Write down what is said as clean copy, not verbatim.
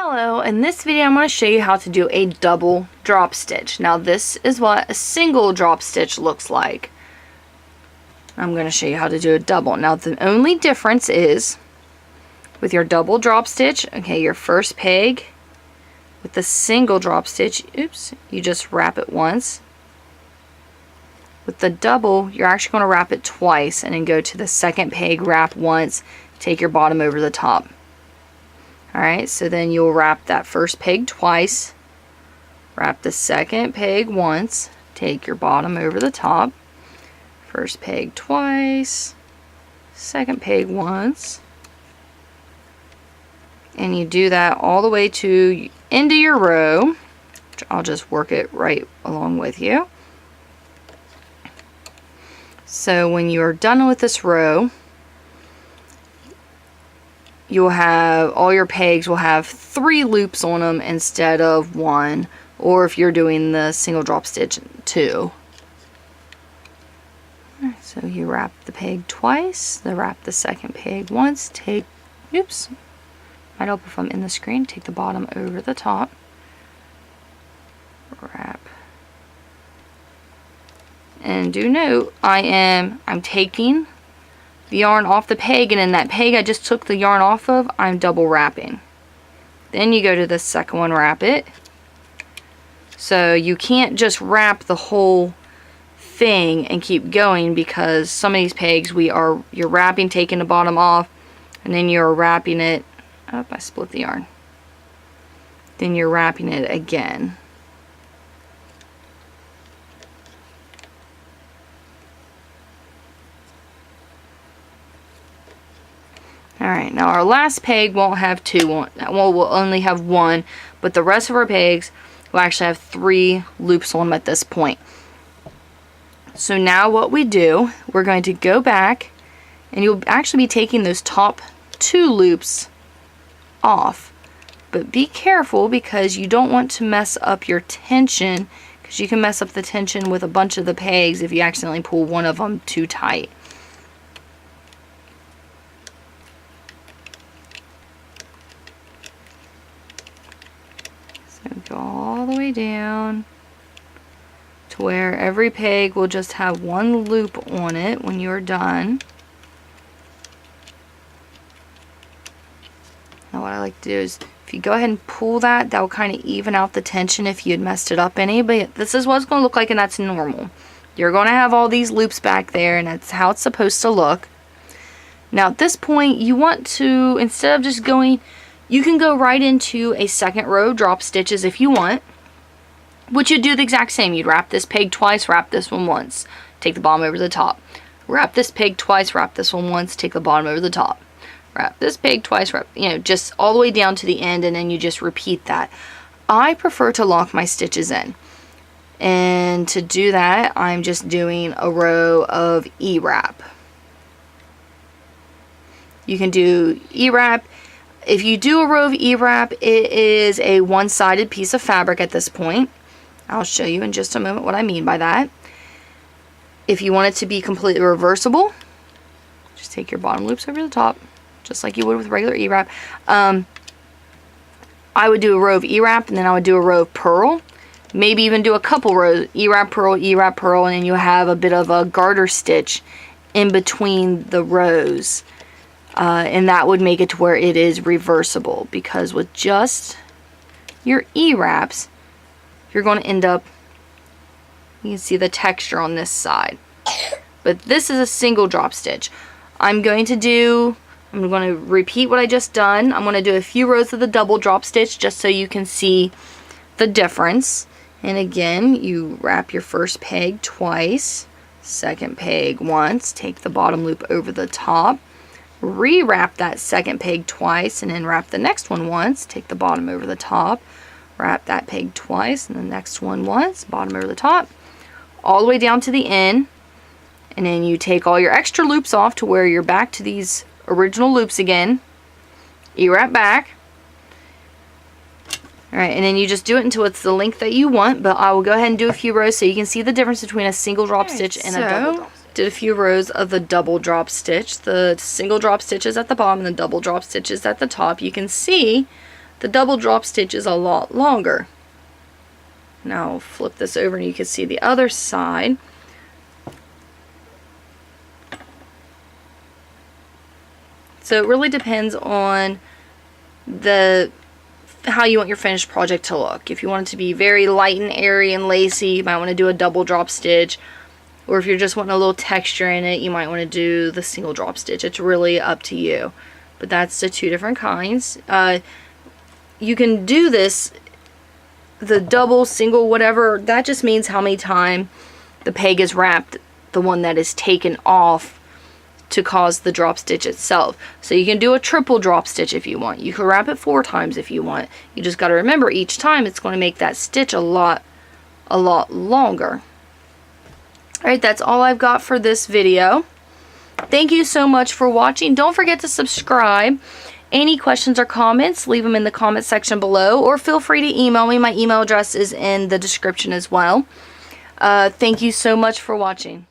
Hello, in this video I'm going to show you how to do a double drop stitch. Now this is what a single drop stitch looks like. I'm going to show you how to do a double. Now the only difference is with your double drop stitch, okay, your first peg, with the single drop stitch, oops, you just wrap it once. With the double, you're actually going to wrap it twice and then go to the second peg, wrap once, take your bottom over the top. Alright, so then you'll wrap that first peg twice, wrap the second peg once, take your bottom over the top, first peg twice, second peg once, and you do that all the way to end of your row, which I'll just work it right along with you. So when you're done with this row, you'll have, all your pegs will have 3 loops on them instead of 1, or if you're doing the single drop stitch, 2. So you wrap the peg twice, then wrap the second peg once, take, oops, might help if I'm in the screen, take the bottom over the top, wrap, and do note, I'm taking the yarn off the peg, and in that peg I just took the yarn off of, I'm double wrapping. Then you go to the second one, wrap it. So you can't just wrap the whole thing and keep going, because some of these pegs you're wrapping, taking the bottom off, and then you're wrapping it. Oh, I split the yarn. Then you're wrapping it again. Alright, now our last peg won't have 2, we'll only have 1, but the rest of our pegs will actually have 3 loops on them at this point. So now what we do, we're going to go back, and you'll actually be taking those top 2 loops off. But be careful, because you don't want to mess up your tension, because you can mess up the tension with a bunch of the pegs if you accidentally pull one of them too tight. Go all the way down to where every peg will just have 1 loop on it when you're done. Now what I like to do is, if you go ahead and pull that, that will kind of even out the tension if you had messed it up any, but this is what it's going to look like, and that's normal. You're going to have all these loops back there, and that's how it's supposed to look. Now at this point, you want to, instead of just going, you can go right into a second row drop stitches if you want, which you'd do the exact same. You'd wrap this peg twice, wrap this one once, take the bottom over the top. Wrap this peg twice, wrap this one once, take the bottom over the top. Wrap this peg twice, wrap, just all the way down to the end, and then you just repeat that. I prefer to lock my stitches in. And to do that, I'm just doing a row of E-wrap. You can do E-wrap. If you do a row of E-wrap, it is a one-sided piece of fabric at this point. I'll show you in just a moment what I mean by that. If you want it to be completely reversible, just take your bottom loops over the top, just like you would with regular E-wrap. I would do a row of E-wrap, and then I would do a row of purl. Maybe even do a couple rows, E-wrap, purl, and then you'll have a bit of a garter stitch in between the rows. And that would make it to where it is reversible, because with just your E-wraps, you're going to end up, you can see the texture on this side. But this is a single drop stitch. I'm going to repeat what I just done. I'm going to do a few rows of the double drop stitch just so you can see the difference. And again, you wrap your first peg twice, second peg once, take the bottom loop over the top, re-wrap that second peg twice, and then wrap the next one once, take the bottom over the top, wrap that peg twice, and the next one once, bottom over the top, all the way down to the end, and then you take all your extra loops off to where you're back to these original loops again, E-wrap back. Alright, and then you just do it until it's the length that you want, but I will go ahead and do a few rows so you can see the difference between a single drop stitch and a double drop stitch. Did a few rows of the double drop stitch, the single drop stitches at the bottom and the double drop stitches at the top. You can see The double drop stitch is a lot longer. Now I'll flip this over and you can see the other side. So it really depends on how you want your finished project to look. If you want it to be very light and airy and lacy, you might want to do a double drop stitch. Or if you're just wanting a little texture in it, you might want to do the single drop stitch. It's really up to you. But that's the two different kinds. You can do this, the double, single, whatever. That just means how many times the peg is wrapped, the one that is taken off to cause the drop stitch itself. So you can do a triple drop stitch if you want. You can wrap it 4 times if you want. You just got to remember each time it's going to make that stitch a lot longer. Alright, that's all I've got for this video. Thank you so much for watching. Don't forget to subscribe. Any questions or comments, leave them in the comment section below, or feel free to email me. My email address is in the description as well. Thank you so much for watching.